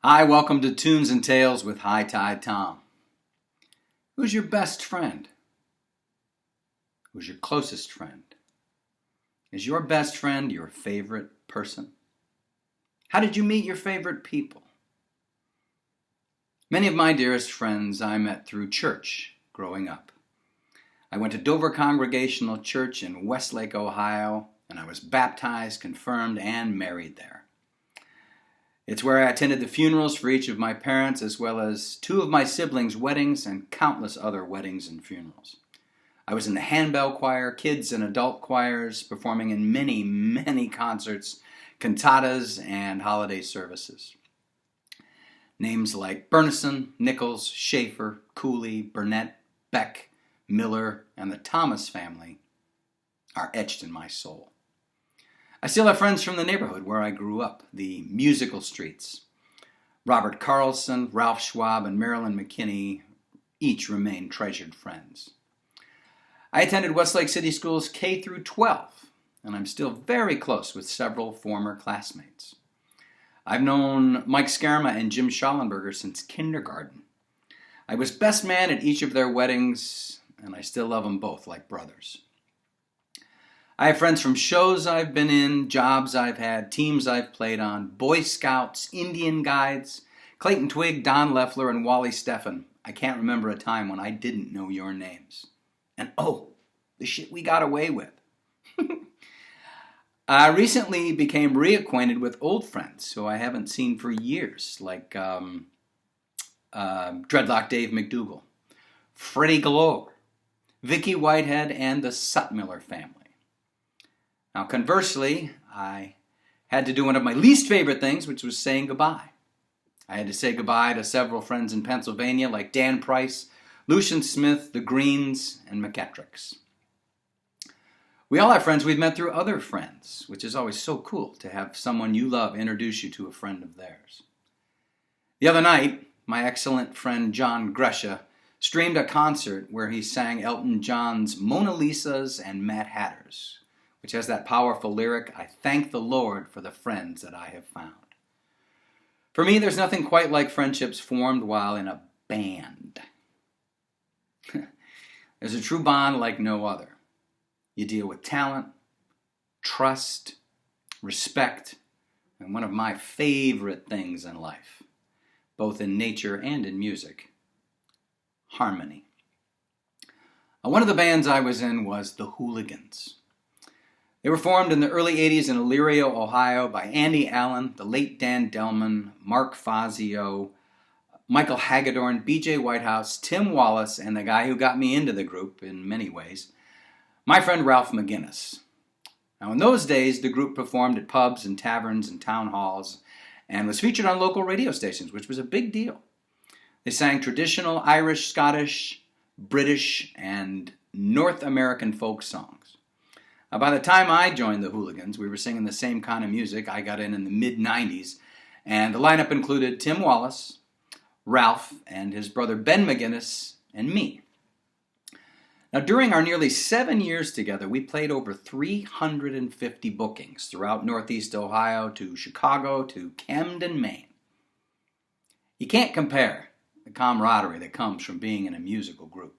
Hi, welcome to Tunes and Tales with High Tide Tom. Who's your best friend? Who's your closest friend? Is your best friend your favorite person? How did you meet your favorite people? Many of my dearest friends I met through church growing up. I went to Dover Congregational Church in Westlake, Ohio, and I was baptized, confirmed, and married there. It's where I attended the funerals for each of my parents, as well as two of my siblings' weddings and countless other weddings and funerals. I was in the handbell choir, kids and adult choirs, performing in many, many concerts, cantatas, and holiday services. Names like Bernison, Nichols, Schaefer, Cooley, Burnett, Beck, Miller, and the Thomas family are etched in my soul. I still have friends from the neighborhood where I grew up, the musical streets. Robert Carlson, Ralph Schwab, and Marilyn McKinney each remain treasured friends. I attended Westlake City Schools K through 12, and I'm still very close with several former classmates. I've known Mike Scarma and Jim Schallenberger since kindergarten. I was best man at each of their weddings, and I still love them both like brothers. I have friends from shows I've been in, jobs I've had, teams I've played on, Boy Scouts, Indian Guides, Clayton Twigg, Don Leffler, and Wally Steffen. I can't remember a time when I didn't know your names. And the shit we got away with. I recently became reacquainted with old friends who I haven't seen for years, like Dreadlock Dave McDougal, Freddie Galore, Vicky Whitehead, and the Sutmiller family. Now, conversely, I had to do one of my least favorite things, which was saying goodbye. I had to say goodbye to several friends in Pennsylvania, like Dan Price, Lucian Smith, the Greens, and McEttricks. We all have friends we've met through other friends, which is always so cool to have someone you love introduce you to a friend of theirs. The other night, my excellent friend John Gresha streamed a concert where he sang Elton John's Mona Lisas and Mad Hatters, which has that powerful lyric, "I thank the Lord for the friends that I have found." For me, there's nothing quite like friendships formed while in a band. There's a true bond like no other. You deal with talent, trust, respect, and one of my favorite things in life, both in nature and in music, harmony. One of the bands I was in was the Hooligans. They were formed in the early 80s in Elyria, Ohio by Andy Allen, the late Dan Delman, Mark Fazio, Michael Hagedorn, B.J. Whitehouse, Tim Wallace, and the guy who got me into the group in many ways, my friend Ralph McGinnis. Now, in those days, the group performed at pubs and taverns and town halls and was featured on local radio stations, which was a big deal. They sang traditional Irish, Scottish, British, and North American folk songs. By the time I joined the Hooligans, we were singing the same kind of music. I got in the mid-90s, and the lineup included Tim Wallace, Ralph, and his brother Ben McGinnis, and me. Now, during our nearly 7 years together, we played over 350 bookings throughout Northeast Ohio to Chicago to Camden, Maine. You can't compare the camaraderie that comes from being in a musical group.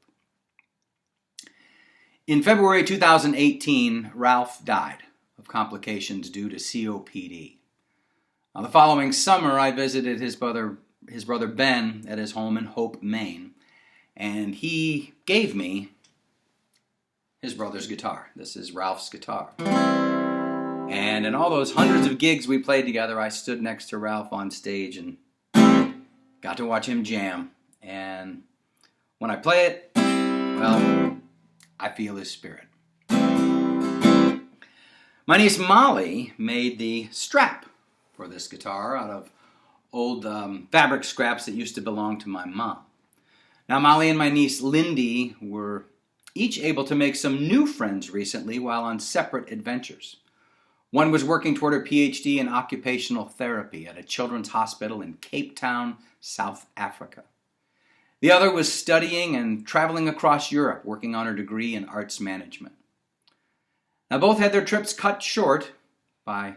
In February 2018, Ralph died of complications due to COPD. Now, the following summer, I visited his brother Ben at his home in Hope, Maine, and he gave me his brother's guitar. This is Ralph's guitar. And in all those hundreds of gigs we played together, I stood next to Ralph on stage and got to watch him jam. And when I play it, well, I feel his spirit. My niece Molly made the strap for this guitar out of old fabric scraps that used to belong to my mom. Now, Molly and my niece Lindy were each able to make some new friends recently while on separate adventures. One was working toward her PhD in occupational therapy at a children's hospital in Cape Town, South Africa. The other was studying and traveling across Europe, working on her degree in arts management. Now, both had their trips cut short by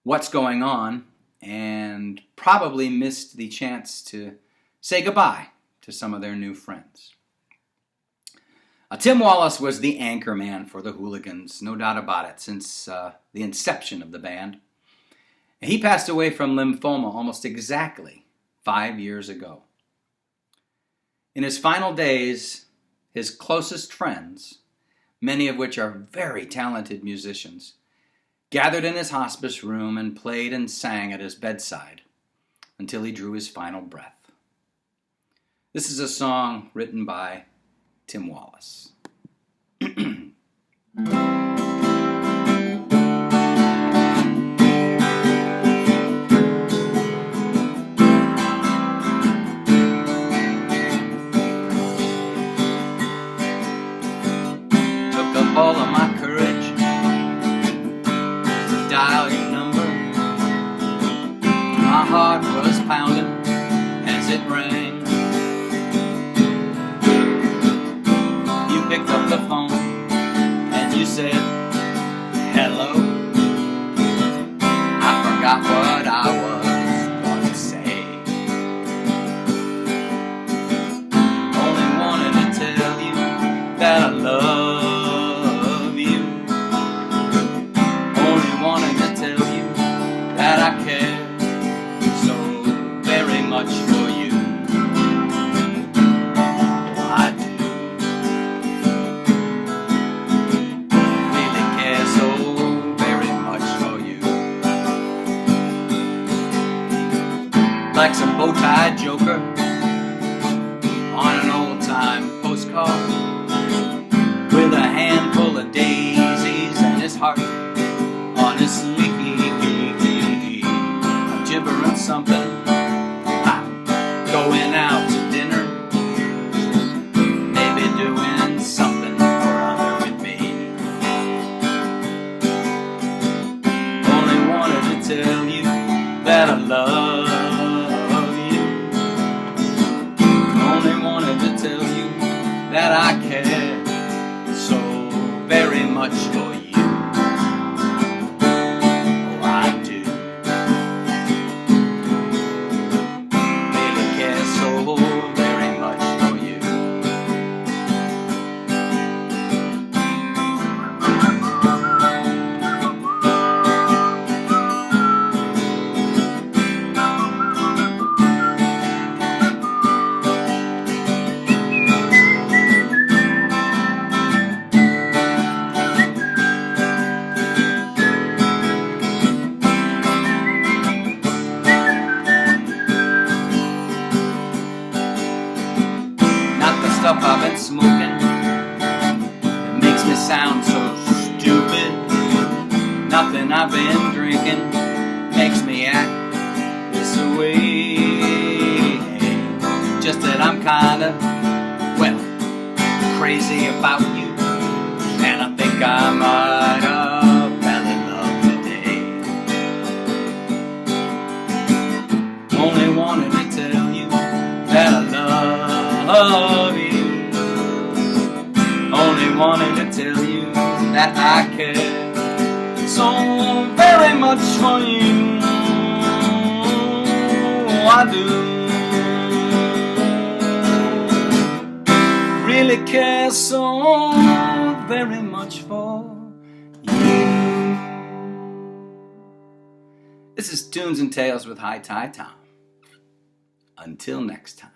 what's going on and probably missed the chance to say goodbye to some of their new friends. Tim Wallace was the anchor man for the Hooligans, no doubt about it, since the inception of the band. He passed away from lymphoma almost exactly 5 years ago. In his final days, his closest friends, many of which are very talented musicians, gathered in his hospice room and played and sang at his bedside until he drew his final breath. This is a song written by Tim Wallace. All of my courage to dial your number. My heart was pounding as it rang. You picked up the phone and you said hello. I forgot what I was going to say. Only wanted to tell you that I love. I care so very much for you. I do really care so very much for you. Like some bow-tie joker on an old-time postcard, with a handful of daisies and his heart on his sleeve. Gibbering something, I'm going out to dinner, maybe doing something or other with me. Only wanted to tell you that I love you. Only wanted to tell you that I care so very much for you. Stuff I've been smoking that makes me sound so stupid. Nothing I've been drinking makes me act this way. Just that I'm kinda, well, crazy about you, and I think I might have fell in love today. Only wanted to tell you that I love you. Only wanted to tell you that I care so very much for you. I do really care so very much for you. This is Tunes and Tales with High Tie Tom. Until next time.